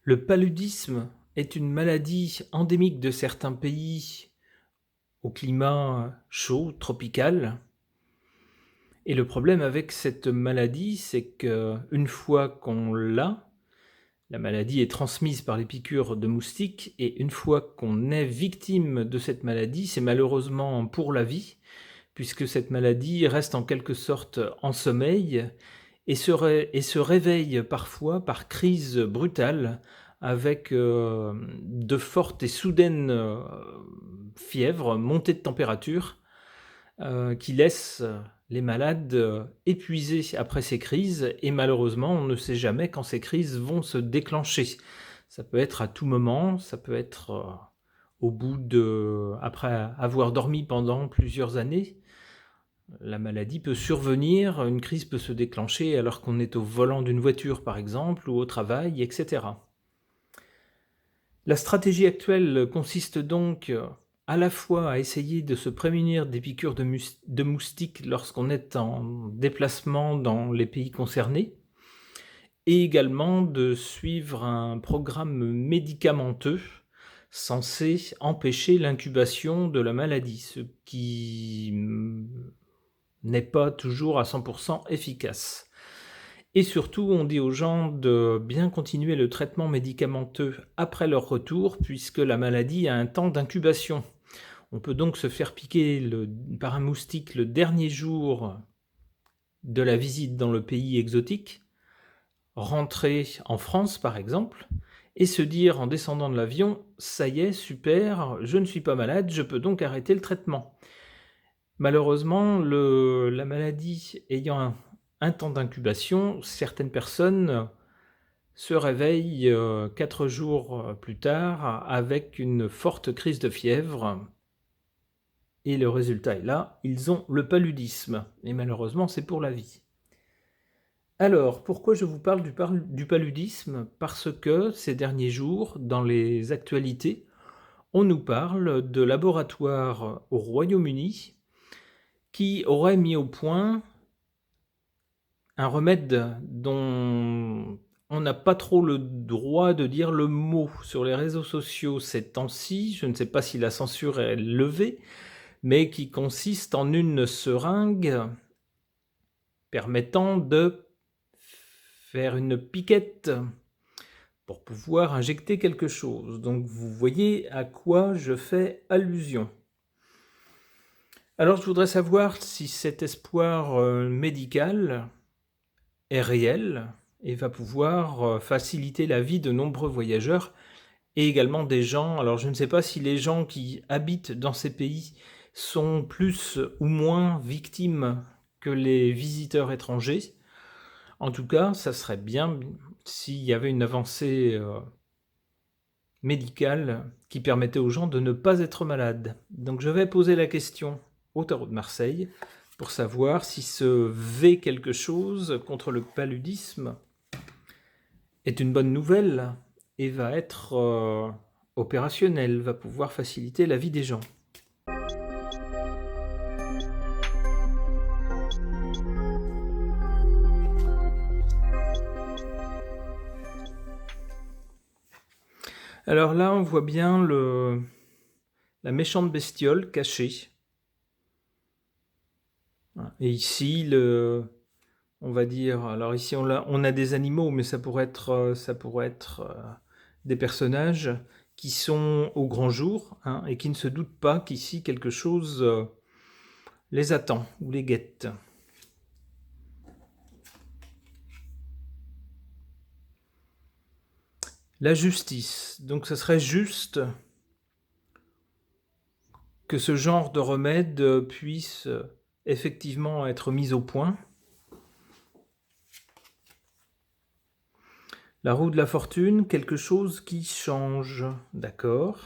Le paludisme est une maladie endémique de certains pays au climat chaud, tropical. Et le problème avec cette maladie, c'est qu'une fois qu'on l'a, la maladie est transmise par les piqûres de moustiques, et une fois qu'on est victime de cette maladie, c'est malheureusement pour la vie, puisque cette maladie reste en quelque sorte en sommeil et se réveille parfois par crise brutale avec de fortes et soudaines fièvres, montées de température, qui laissent les malades épuisés après ces crises, et malheureusement, on ne sait jamais quand ces crises vont se déclencher. Ça peut être à tout moment, ça peut être après avoir dormi pendant plusieurs années. La maladie peut survenir, une crise peut se déclencher alors qu'on est au volant d'une voiture par exemple, ou au travail, etc. La stratégie actuelle consiste donc à la fois à essayer de se prémunir des piqûres de moustiques lorsqu'on est en déplacement dans les pays concernés, et également de suivre un programme médicamenteux censé empêcher l'incubation de la maladie, ce qui n'est pas toujours à 100% efficace. Et surtout, on dit aux gens de bien continuer le traitement médicamenteux après leur retour, puisque la maladie a un temps d'incubation. On peut donc se faire piquer par un moustique le dernier jour de la visite dans le pays exotique, rentrer en France par exemple, et se dire en descendant de l'avion « ça y est, super, je ne suis pas malade, je peux donc arrêter le traitement ». Malheureusement, la maladie ayant un temps d'incubation, certaines personnes se réveillent 4 jours plus tard avec une forte crise de fièvre. Et le résultat est là, ils ont le paludisme. Et malheureusement, c'est pour la vie. Alors, pourquoi je vous parle du paludisme? Parce que ces derniers jours, dans les actualités, on nous parle de laboratoires au Royaume-Uni qui auraient mis au point un remède dont on n'a pas trop le droit de dire le mot sur les réseaux sociaux ces temps-ci. Je ne sais pas si la censure est levée, mais qui consiste en une seringue permettant de faire une piquette pour pouvoir injecter quelque chose. Donc vous voyez à quoi je fais allusion. Alors je voudrais savoir si cet espoir médical est réel et va pouvoir faciliter la vie de nombreux voyageurs et également des gens. Alors je ne sais pas si les gens qui habitent dans ces pays sont plus ou moins victimes que les visiteurs étrangers. En tout cas, ça serait bien s'il y avait une avancée médicale qui permettait aux gens de ne pas être malades. Donc je vais poser la question au Tarot de Marseille pour savoir si ce V quelque chose contre le paludisme est une bonne nouvelle et va être opérationnel, va pouvoir faciliter la vie des gens. Alors là, on voit bien la méchante bestiole cachée. Et ici, on va dire, alors ici on a des animaux, mais ça pourrait être des personnages qui sont au grand jour, hein, et qui ne se doutent pas qu'ici quelque chose les attend ou les guette. La justice. Donc ce serait juste que ce genre de remède puisse effectivement être mis au point. La roue de la fortune, quelque chose qui change, d'accord.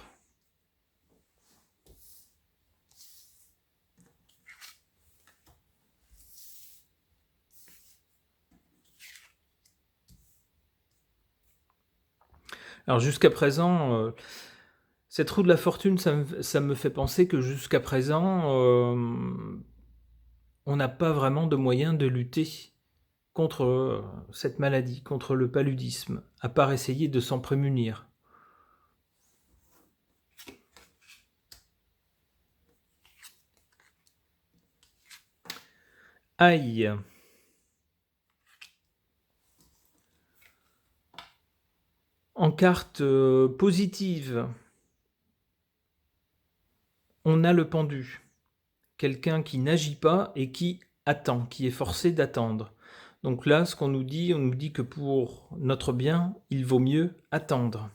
Alors jusqu'à présent, cette roue de la fortune, ça me fait penser que jusqu'à présent, on n'a pas vraiment de moyen de lutter contre cette maladie, contre le paludisme, à part essayer de s'en prémunir. Aïe. En carte positive, on a le pendu. Quelqu'un qui n'agit pas et qui attend, qui est forcé d'attendre. Donc là, ce qu'on nous dit, on nous dit que pour notre bien, il vaut mieux attendre.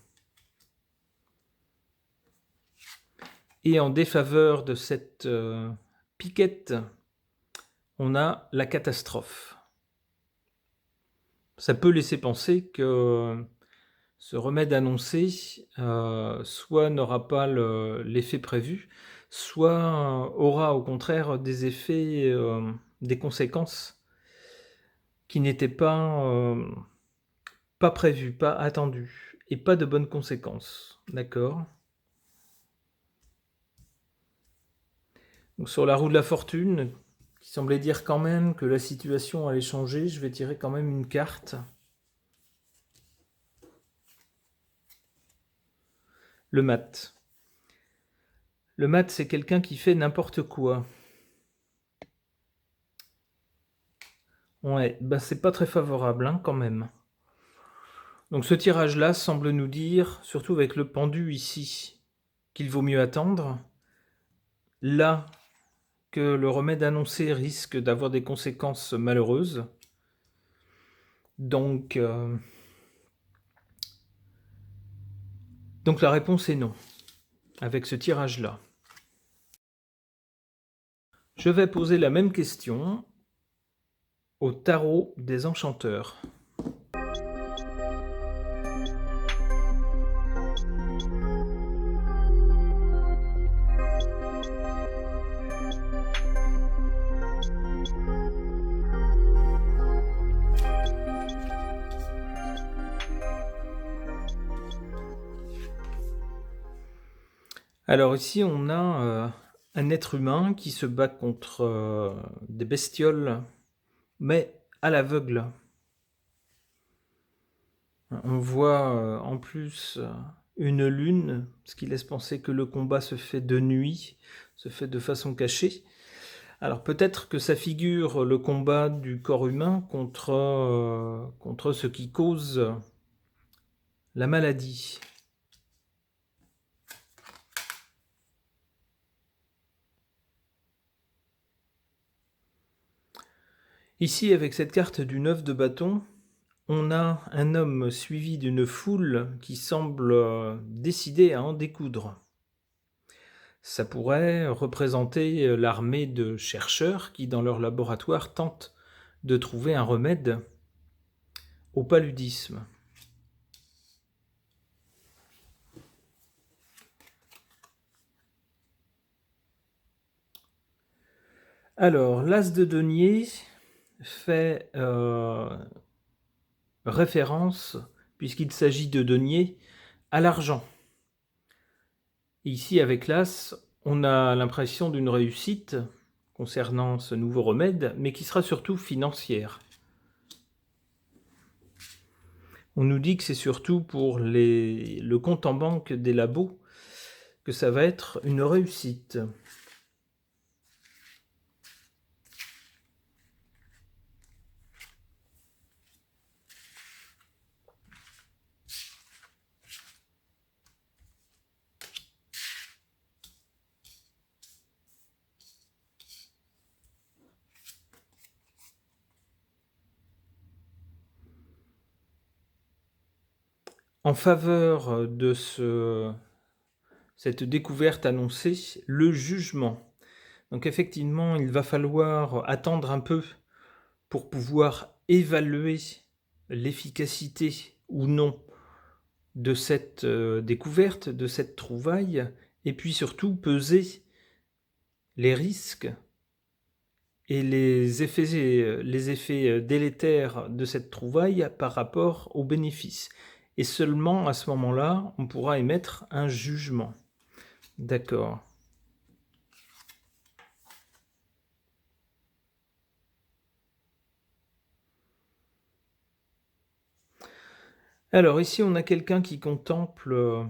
Et en défaveur de cette piquette, on a la catastrophe. Ça peut laisser penser que ce remède annoncé soit n'aura pas l'effet prévu, soit aura au contraire des effets, des conséquences qui n'étaient pas prévues, pas attendues, et pas de bonnes conséquences. D'accord ? Donc sur la roue de la fortune, qui semblait dire quand même que la situation allait changer, je vais tirer quand même une carte. Le mat. Le mat, c'est quelqu'un qui fait n'importe quoi. Ouais, bah c'est pas très favorable, hein, quand même. Donc ce tirage-là semble nous dire, surtout avec le pendu ici, qu'il vaut mieux attendre. Là, que le remède annoncé risque d'avoir des conséquences malheureuses. Donc la réponse est non, avec ce tirage-là. Je vais poser la même question au tarot des enchanteurs. Alors ici, on a un être humain qui se bat contre des bestioles, mais à l'aveugle. On voit en plus une lune, ce qui laisse penser que le combat se fait de nuit, se fait de façon cachée. Alors peut-être que ça figure le combat du corps humain contre ce qui cause la maladie. Ici, avec cette carte du 9 de bâton, on a un homme suivi d'une foule qui semble décidé à en découdre. Ça pourrait représenter l'armée de chercheurs qui, dans leur laboratoire, tentent de trouver un remède au paludisme. Alors, l'as de denier fait référence, puisqu'il s'agit de denier, à l'argent. Ici, avec l'as, on a l'impression d'une réussite concernant ce nouveau remède, mais qui sera surtout financière. On nous dit que c'est surtout pour le compte en banque des labos que ça va être une réussite. En faveur de cette découverte annoncée, le jugement. Donc effectivement, il va falloir attendre un peu pour pouvoir évaluer l'efficacité ou non de cette découverte, de cette trouvaille, et puis surtout peser les risques et les effets délétères de cette trouvaille par rapport aux bénéfices. Et seulement à ce moment-là, on pourra émettre un jugement. D'accord. Alors ici, on a quelqu'un qui contemple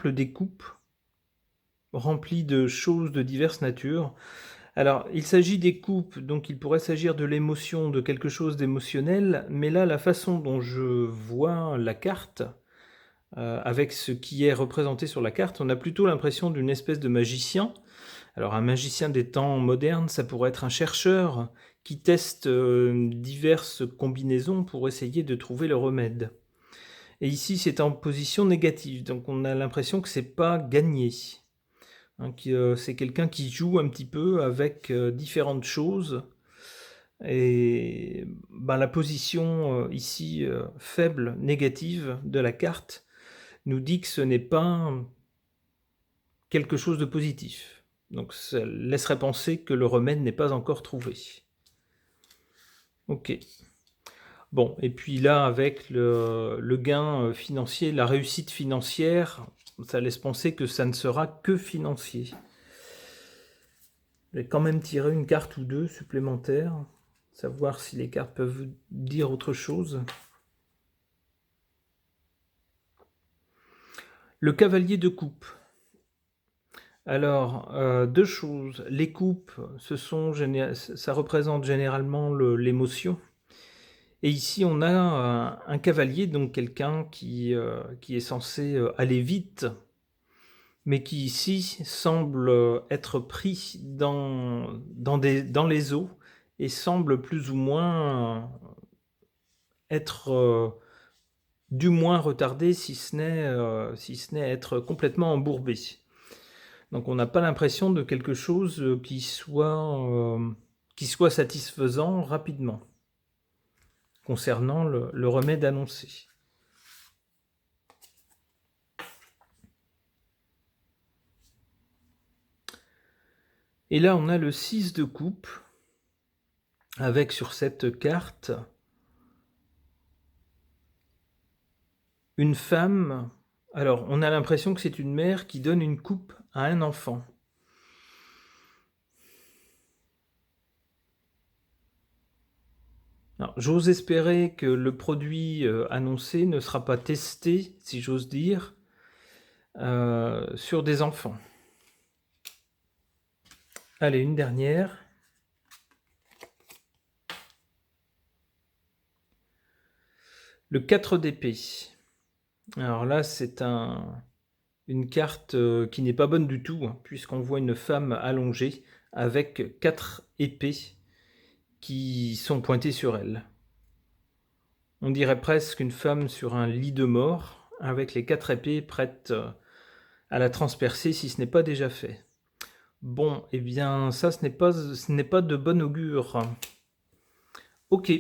des coupes remplies de choses de diverses natures. Alors, il s'agit des coupes, donc il pourrait s'agir de l'émotion, de quelque chose d'émotionnel, mais là, la façon dont je vois la carte, avec ce qui est représenté sur la carte, on a plutôt l'impression d'une espèce de magicien. Alors un magicien des temps modernes, ça pourrait être un chercheur qui teste, diverses combinaisons pour essayer de trouver le remède. Et ici, c'est en position négative, donc on a l'impression que c'est pas gagné. Hein, c'est quelqu'un qui joue un petit peu avec différentes choses. Et ben, la position ici faible, négative de la carte nous dit que ce n'est pas quelque chose de positif. Donc ça laisserait penser que le remède n'est pas encore trouvé. Ok. Bon, et puis là, avec le gain financier, la réussite financière, ça laisse penser que ça ne sera que financier. Je vais quand même tirer une carte ou deux supplémentaires, savoir si les cartes peuvent dire autre chose. Le cavalier de coupe. Alors, deux choses. Les coupes, ça représente généralement l'émotion. Et ici, on a un cavalier, donc quelqu'un qui est censé aller vite, mais qui ici semble être pris dans les eaux et semble plus ou moins être du moins retardé, si ce n'est être complètement embourbé. Donc on n'a pas l'impression de quelque chose qui soit satisfaisant rapidement concernant le remède annoncé. Et là, on a le 6 de coupe, avec sur cette carte une femme. Alors, on a l'impression que c'est une mère qui donne une coupe à un enfant. Alors, j'ose espérer que le produit annoncé ne sera pas testé, si j'ose dire, sur des enfants. Allez, une dernière. Le 4 d'épée. Alors là, c'est une carte qui n'est pas bonne du tout, hein, puisqu'on voit une femme allongée avec 4 épées qui sont pointées sur elle. On dirait presque une femme sur un lit de mort, avec les 4 épées prêtes à la transpercer si ce n'est pas déjà fait. Bon, eh bien ça, ce n'est pas de bon augure. Ok.